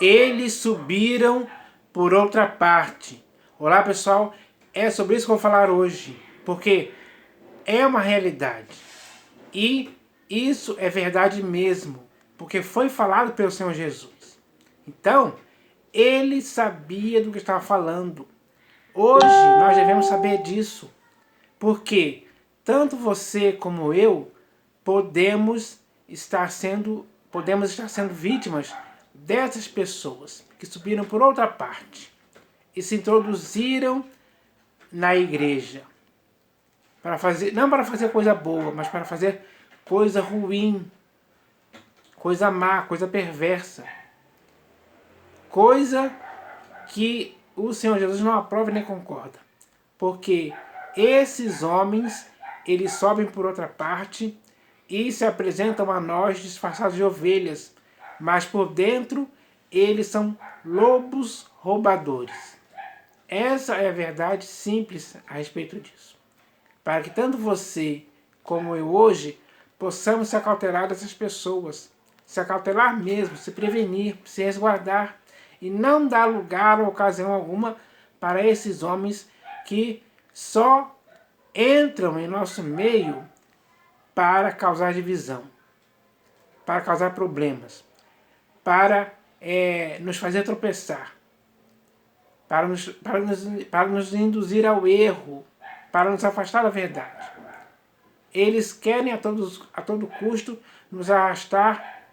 eles subiram por outra parte. Olá pessoal, é sobre isso que eu vou falar hoje, porque é uma realidade e isso é verdade mesmo, porque foi falado pelo Senhor Jesus. Então, ele sabia do que estava falando. Hoje nós devemos saber disso, porque tanto você como eu podemos estar sendo vítimas dessas pessoas que subiram por outra parte e se introduziram na igreja para fazer, não para fazer coisa boa, mas para fazer coisa ruim, coisa má, coisa perversa, coisa que o Senhor Jesus não aprova nem concorda, porque esses homens, eles sobem por outra parte e se apresentam a nós disfarçados de ovelhas, mas por dentro eles são lobos roubadores. Essa é a verdade simples a respeito disso. Para que tanto você como eu hoje possamos se acautelar dessas pessoas, se acautelar mesmo, se prevenir, se resguardar e não dar lugar ou ocasião alguma para esses homens que só entram em nosso meio para causar divisão, para causar problemas, para nos fazer tropeçar, para nos induzir ao erro, para nos afastar da verdade. Eles querem a todo custo nos arrastar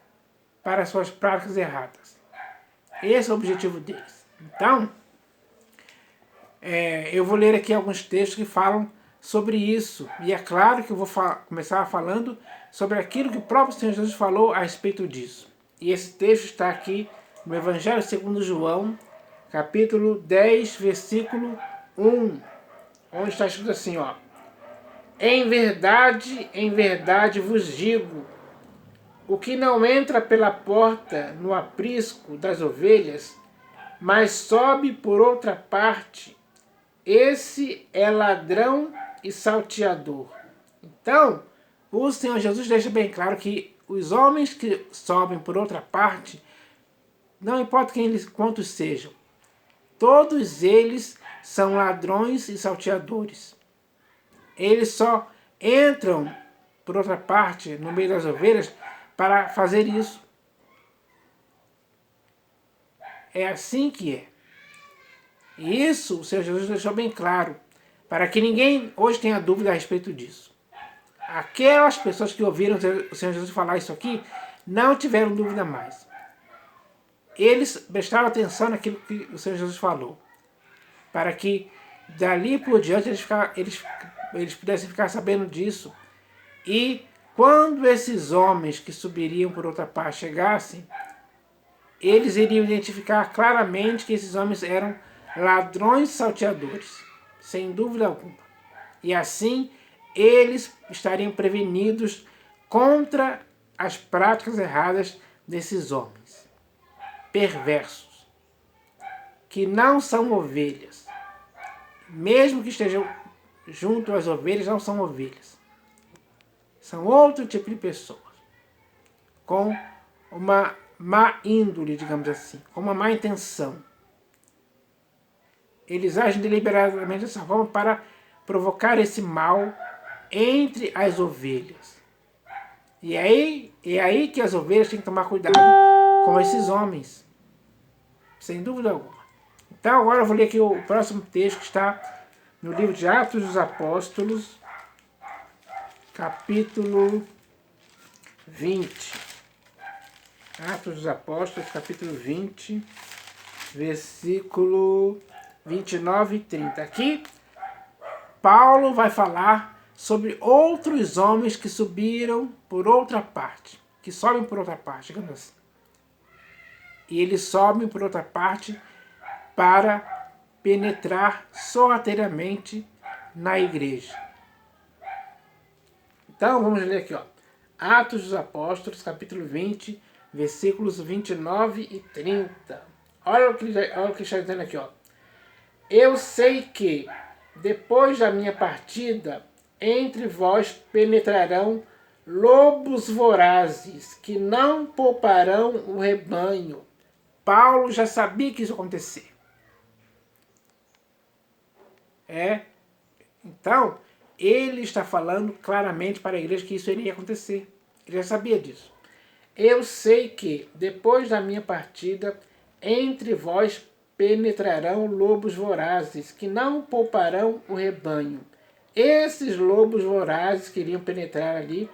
para as suas práticas erradas. Esse é o objetivo deles. Então, eu vou ler aqui alguns textos que falam sobre isso. E é claro que eu vou começar falando sobre aquilo que o próprio Senhor Jesus falou a respeito disso. E esse texto está aqui no Evangelho segundo João, capítulo 10, versículo 1, onde está escrito assim, ó: em verdade vos digo, o que não entra pela porta no aprisco das ovelhas, mas sobe por outra parte, esse é ladrão e salteador. Então, o Senhor Jesus deixa bem claro que os homens que sobem por outra parte, não importa quantos sejam, todos eles são ladrões e salteadores. Eles só entram por outra parte, no meio das ovelhas, para fazer isso. É assim que é. E isso o Senhor Jesus deixou bem claro, para que ninguém hoje tenha dúvida a respeito disso. Aquelas pessoas que ouviram o Senhor Jesus falar isso aqui, não tiveram dúvida mais. Eles prestaram atenção naquilo que o Senhor Jesus falou, para que dali por diante eles pudessem ficar sabendo disso. E quando esses homens que subiriam por outra parte chegassem, eles iriam identificar claramente que esses homens eram ladrões salteadores, sem dúvida alguma. E assim eles estariam prevenidos contra as práticas erradas desses homens perversos, que não são ovelhas. Mesmo que estejam junto às ovelhas, não são ovelhas. São outro tipo de pessoas, com uma má índole, digamos assim, com uma má intenção. Eles agem deliberadamente dessa forma para provocar esse mal entre as ovelhas. E é aí que as ovelhas têm que tomar cuidado com esses homens, sem dúvida alguma. Então agora eu vou ler aqui o próximo texto, que está no livro de Atos dos Apóstolos, capítulo 20. Atos dos Apóstolos, capítulo 20, versículo 29 e 30. Aqui, Paulo vai falar sobre outros homens que subiram por outra parte, que sobem por outra parte, digamos assim. E eles sobem por outra parte para penetrar sorrateiramente na igreja. Então, vamos ler aqui, ó. Atos dos Apóstolos, capítulo 20, versículos 29 e 30. Olha o que está dizendo aqui, ó. Eu sei que, depois da minha partida, entre vós penetrarão lobos vorazes, que não pouparão o rebanho. Paulo já sabia que isso ia acontecer. Então, ele está falando claramente para a igreja que isso iria acontecer. Ele já sabia disso. Eu sei que, depois da minha partida, entre vós penetrarão lobos vorazes, que não pouparão o rebanho. Esses lobos vorazes que iriam penetrar ali,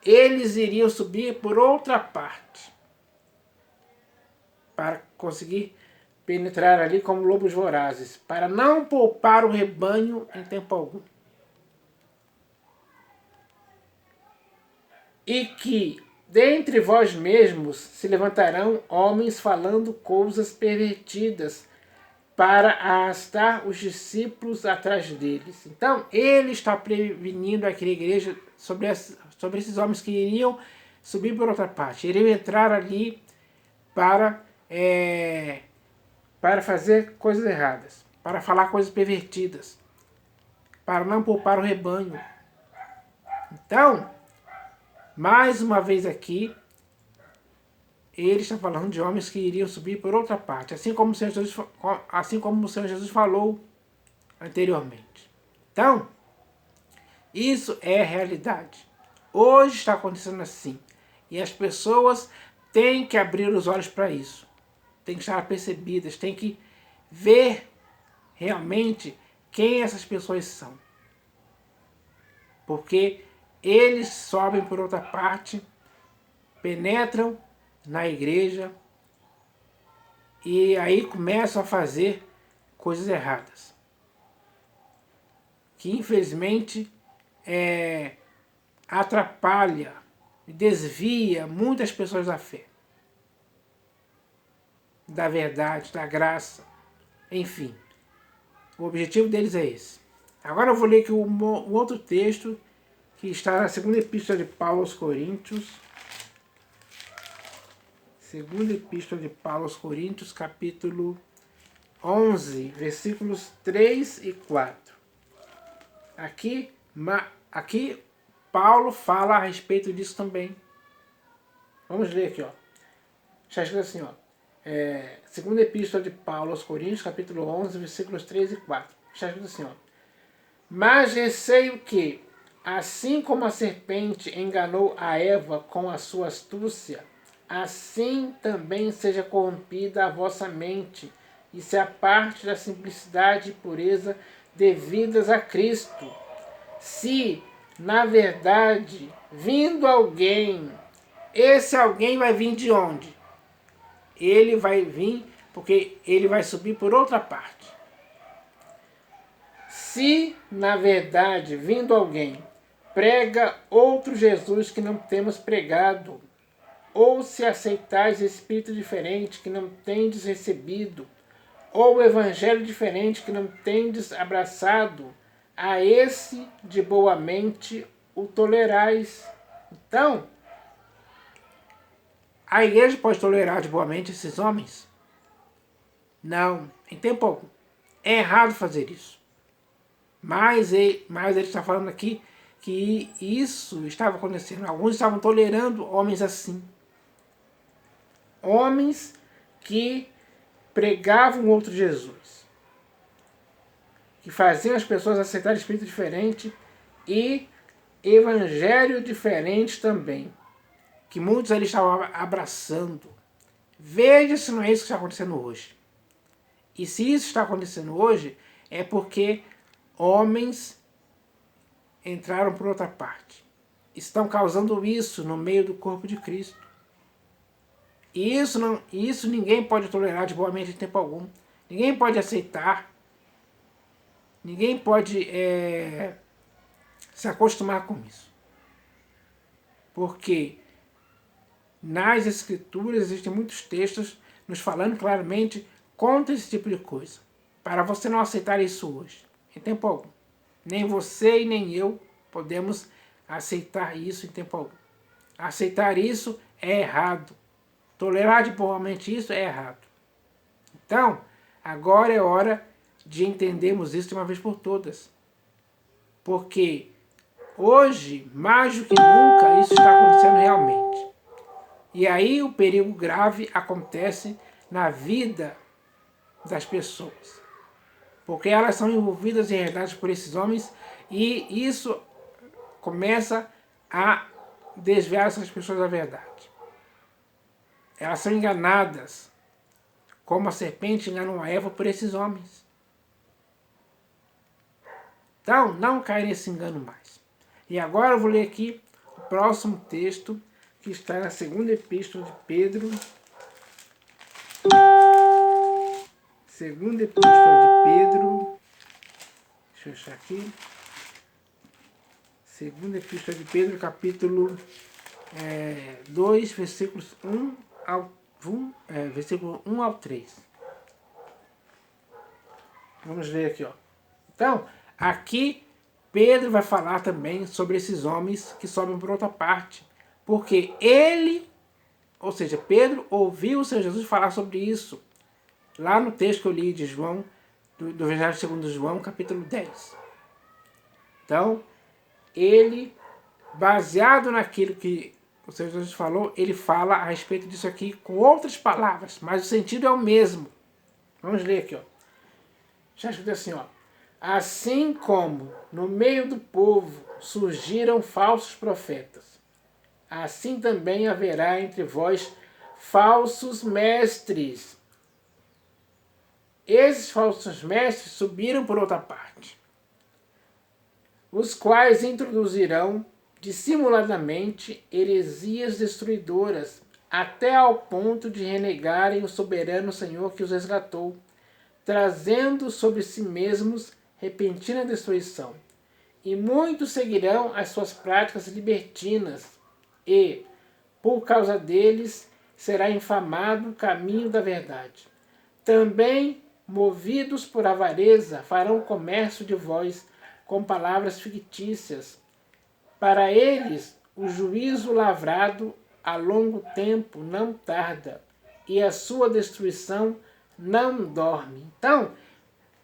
eles iriam subir por outra parte, para conseguir penetrar ali como lobos vorazes, para não poupar o rebanho em tempo algum. E que dentre vós mesmos se levantarão homens falando coisas pervertidas para arrastar os discípulos atrás deles. Então, ele está prevenindo aquela igreja sobre esses homens que iriam subir por outra parte, iriam entrar ali para fazer coisas erradas, para falar coisas pervertidas, para não poupar o rebanho. Então, mais uma vez aqui, ele está falando de homens que iriam subir por outra parte, assim como o Senhor Jesus falou anteriormente. Então, isso é realidade. Hoje está acontecendo assim. E as pessoas têm que abrir os olhos para isso. Têm que estar apercebidas, têm que ver realmente quem essas pessoas são. Porque eles sobem por outra parte, penetram na igreja e aí começam a fazer coisas erradas. Que infelizmente atrapalha e desvia muitas pessoas da fé, da verdade, da graça, enfim. O objetivo deles é esse. Agora eu vou ler aqui um outro texto que está na segunda epístola de Paulo aos Coríntios. Segunda epístola de Paulo aos Coríntios, capítulo 11, versículos 3 e 4. Aqui Paulo fala a respeito disso também. Vamos ler aqui, ó. Está escrito assim, ó. Segunda epístola de Paulo aos Coríntios, capítulo 11, versículos 3 e 4. Está escrito assim, ó. Mas receio que, assim como a serpente enganou a Eva com a sua astúcia, assim também seja corrompida a vossa mente, e se aparte da simplicidade e pureza devidas a Cristo. Se, na verdade, vindo alguém, esse alguém vai vir de onde? Ele vai vir porque ele vai subir por outra parte. Se, na verdade, vindo alguém, prega outro Jesus que não temos pregado, ou se aceitais espírito diferente que não tendes recebido, ou evangelho diferente que não tendes abraçado, a esse de boa mente o tolerais. Então, a igreja pode tolerar de boa mente esses homens? Não, em tempo algum. É errado fazer isso. Mas ele está falando aqui que isso estava acontecendo. Alguns estavam tolerando homens assim. Homens que pregavam outro Jesus. Que faziam as pessoas aceitarem espírito diferente e evangelho diferente também. Que muitos ali estavam abraçando. Veja se não é isso que está acontecendo hoje. E se isso está acontecendo hoje, é porque homens entraram por outra parte. Estão causando isso no meio do corpo de Cristo. E isso ninguém pode tolerar de boa mente em tempo algum. Ninguém pode aceitar. Ninguém pode se acostumar com isso. Porque nas Escrituras existem muitos textos nos falando claramente contra esse tipo de coisa. Para você não aceitar isso hoje, em tempo algum. Nem você e nem eu podemos aceitar isso em tempo algum. Aceitar isso é errado. Tolerar de boa mente isso é errado. Então, agora é hora de entendermos isso de uma vez por todas. Porque hoje, mais do que nunca, isso está acontecendo realmente. E aí o perigo grave acontece na vida das pessoas. Porque elas são envolvidas em realidades por esses homens e isso começa a desviar essas pessoas da verdade. Elas são enganadas, como a serpente enganou a Eva por esses homens. Então, não cai nesse engano mais. E agora eu vou ler aqui o próximo texto, que está na segunda epístola de Pedro. Segunda epístola de Pedro. Deixa eu achar aqui. Segunda epístola de Pedro, capítulo 2, versículos 1 versículo 1 ao 3. Vamos ler aqui, ó. Então, aqui Pedro vai falar também sobre esses homens que sobem por outra parte. Porque ele, ou seja, Pedro ouviu o Senhor Jesus falar sobre isso. Lá no texto que eu li de João, do Evangelho segundo João, capítulo 10. Então, ele, baseado naquilo que o Senhor Jesus falou, ele fala a respeito disso aqui com outras palavras, mas o sentido é o mesmo. Vamos ler aqui, ó. Já escutei assim, ó. Assim como no meio do povo surgiram falsos profetas, assim também haverá entre vós falsos mestres. Esses falsos mestres subiram por outra parte, os quais introduzirão dissimuladamente heresias destruidoras, até ao ponto de renegarem o soberano Senhor que os resgatou, trazendo sobre si mesmos repentina destruição. E muitos seguirão as suas práticas libertinas, e, por causa deles, será infamado o caminho da verdade. Também, movidos por avareza, farão comércio de vós com palavras fictícias. Para eles, o juízo lavrado a longo tempo não tarda, e a sua destruição não dorme. Então,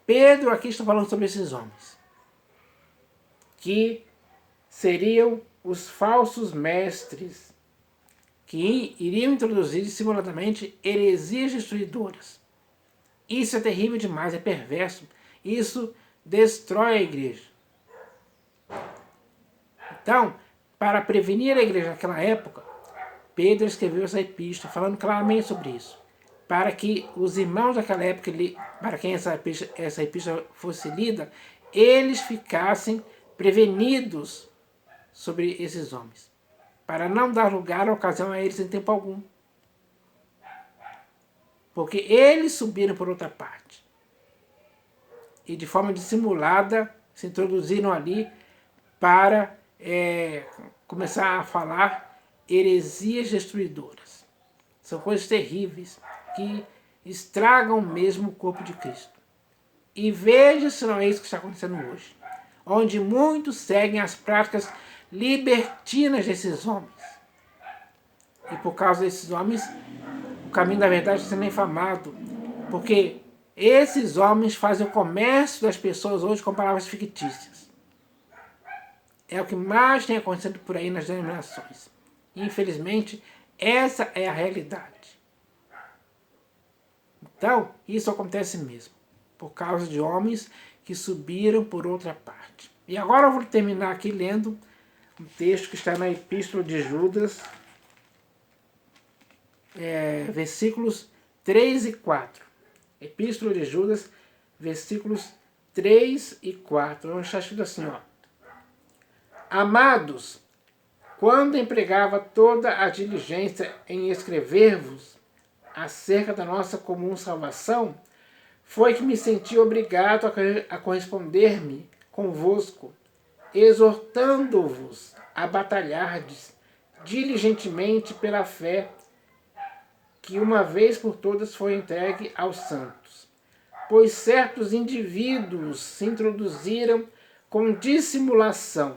Pedro aqui está falando sobre esses homens, que seriam os falsos mestres, que iriam introduzir dissimuladamente heresias destruidoras. Isso é terrível demais, é perverso. Isso destrói a igreja. Então, para prevenir a igreja naquela época, Pedro escreveu essa epístola falando claramente sobre isso. Para que os irmãos daquela época, para quem essa epístola fosse lida, eles ficassem prevenidos sobre esses homens. Para não dar lugar à ocasião a eles em tempo algum. Porque eles subiram por outra parte. E de forma dissimulada se introduziram ali para começar a falar heresias destruidoras. São coisas terríveis que estragam mesmo o corpo de Cristo. E veja se não é isso que está acontecendo hoje. Onde muitos seguem as práticas libertinas desses homens. E por causa desses homens, o caminho da verdade está sendo infamado. Porque esses homens fazem o comércio das pessoas hoje com palavras fictícias. É o que mais tem acontecido por aí nas denominações. Infelizmente, essa é a realidade. Então, isso acontece mesmo. Por causa de homens que subiram por outra parte. E agora eu vou terminar aqui lendo um texto que está na Epístola de Judas, versículos 3 e 4. Epístola de Judas, versículos 3 e 4. Onde está escrito assim, ó. Amados, quando empregava toda a diligência em escrever-vos acerca da nossa comum salvação, foi que me senti obrigado a corresponder-me convosco, exortando-vos a batalhardes diligentemente pela fé que uma vez por todas foi entregue aos santos. Pois certos indivíduos se introduziram com dissimulação.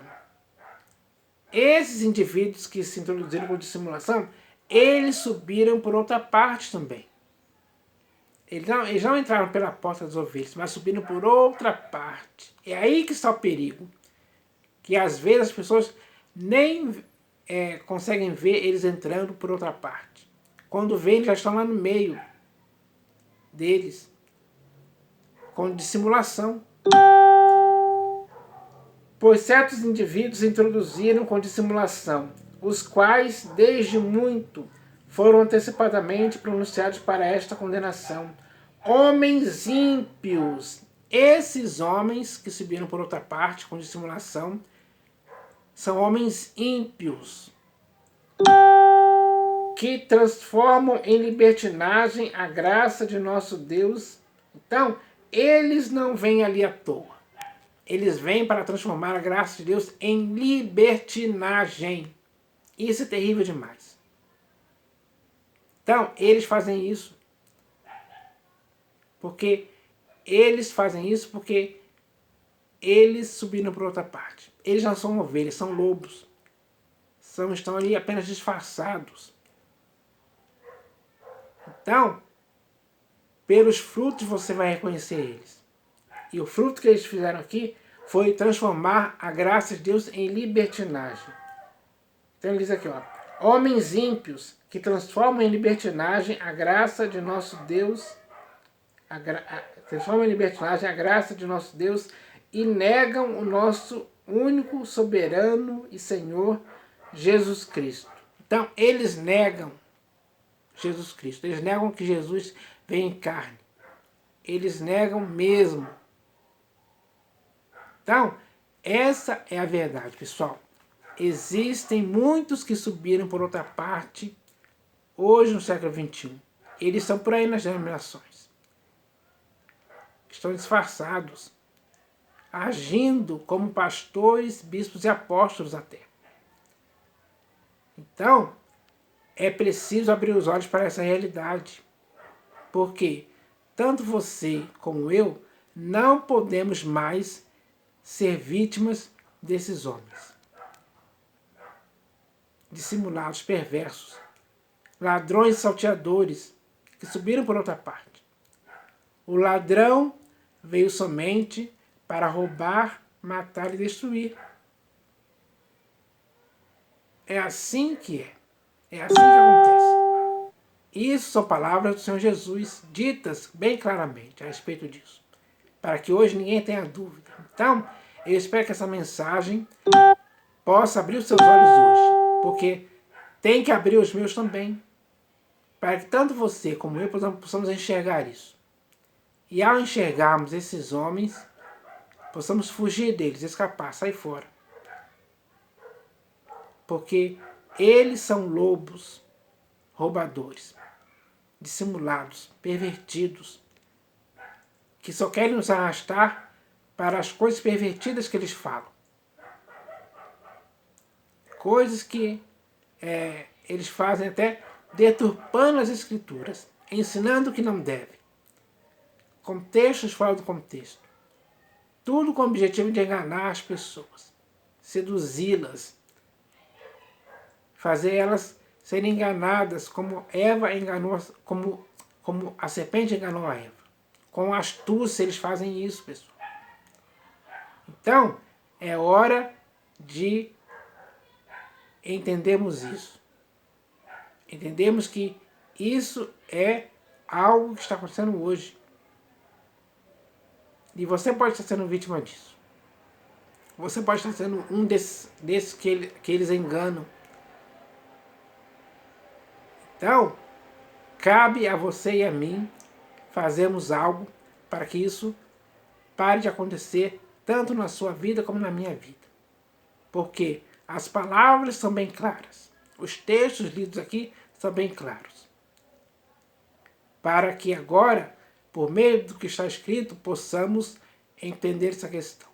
Esses indivíduos que se introduziram com dissimulação, eles subiram por outra parte também. Eles não entraram pela porta das ovelhas, mas subiram por outra parte. É aí que está o perigo. Que às vezes as pessoas nem conseguem ver eles entrando por outra parte. Quando vêm, eles já estão lá no meio. deles com dissimulação. Pois certos indivíduos introduziram com dissimulação, os quais, desde muito, foram antecipadamente pronunciados para esta condenação. Homens ímpios. Esses homens que subiram por outra parte com dissimulação são homens ímpios, que transformam em libertinagem a graça de nosso Deus. Então, eles não vêm ali à toa. Eles vêm para transformar a graça de Deus em libertinagem. Isso é terrível demais. Então, eles fazem isso porque eles subiram para outra parte. Eles não são ovelhas, são lobos. Estão ali apenas disfarçados. Então, pelos frutos você vai reconhecer eles. E o fruto que eles fizeram aqui foi transformar a graça de Deus em libertinagem. Então ele diz aqui, ó, homens ímpios que transformam em libertinagem a graça de nosso Deus, transformam em libertinagem a graça de nosso Deus e negam o nosso único soberano e Senhor Jesus Cristo. Então eles negam Jesus Cristo, eles negam que Jesus veio em carne. Eles negam mesmo. Então, essa é a verdade, pessoal. Existem muitos que subiram por outra parte hoje no século XXI. Eles estão por aí nas denominações. Estão disfarçados, agindo como pastores, bispos e apóstolos até. Então, é preciso abrir os olhos para essa realidade. Porque tanto você como eu não podemos mais ser vítimas desses homens. Dissimulados, perversos, ladrões e salteadores que subiram por outra parte. O ladrão veio somente para roubar, matar e destruir. É assim que é. É assim que acontece. Isso são palavras do Senhor Jesus, ditas bem claramente a respeito disso. Para que hoje ninguém tenha dúvida. Então, eu espero que essa mensagem possa abrir os seus olhos hoje. Porque tem que abrir os meus também. Para que tanto você como eu possamos enxergar isso. E ao enxergarmos esses homens, possamos fugir deles, escapar, sair fora. Porque eles são lobos, roubadores, dissimulados, pervertidos, que só querem nos arrastar para as coisas pervertidas que eles falam. Coisas que eles fazem até deturpando as escrituras, ensinando o que não deve. Contextos fora do contexto. Tudo com o objetivo de enganar as pessoas, seduzi-las, fazer elas serem enganadas como Eva enganou, como a serpente enganou a Eva. Com astúcia eles fazem isso, pessoal. Então, é hora de entendermos isso. Entendemos que isso é algo que está acontecendo hoje. E você pode estar sendo vítima disso. Você pode estar sendo um desses que eles enganam. Então, cabe a você e a mim fazermos algo para que isso pare de acontecer tanto na sua vida como na minha vida. Porque as palavras são bem claras. Os textos lidos aqui são bem claros. Para que agora, por meio do que está escrito, possamos entender essa questão.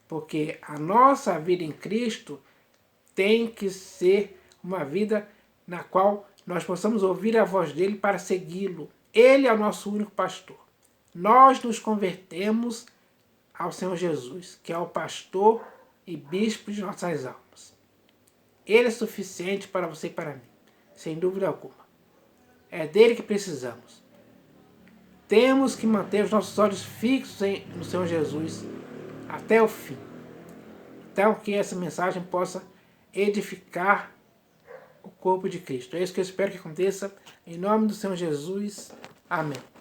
Porque a nossa vida em Cristo tem que ser uma vida na qual nós possamos ouvir a voz dele para segui-lo. Ele é o nosso único pastor. Nós nos convertemos ao Senhor Jesus, que é o pastor e bispo de nossas almas. Ele é suficiente para você e para mim, sem dúvida alguma. É dele que precisamos. Temos que manter os nossos olhos fixos no Senhor Jesus até o fim. Então, que essa mensagem possa edificar o corpo de Cristo. É isso que eu espero que aconteça. Em nome do Senhor Jesus. Amém.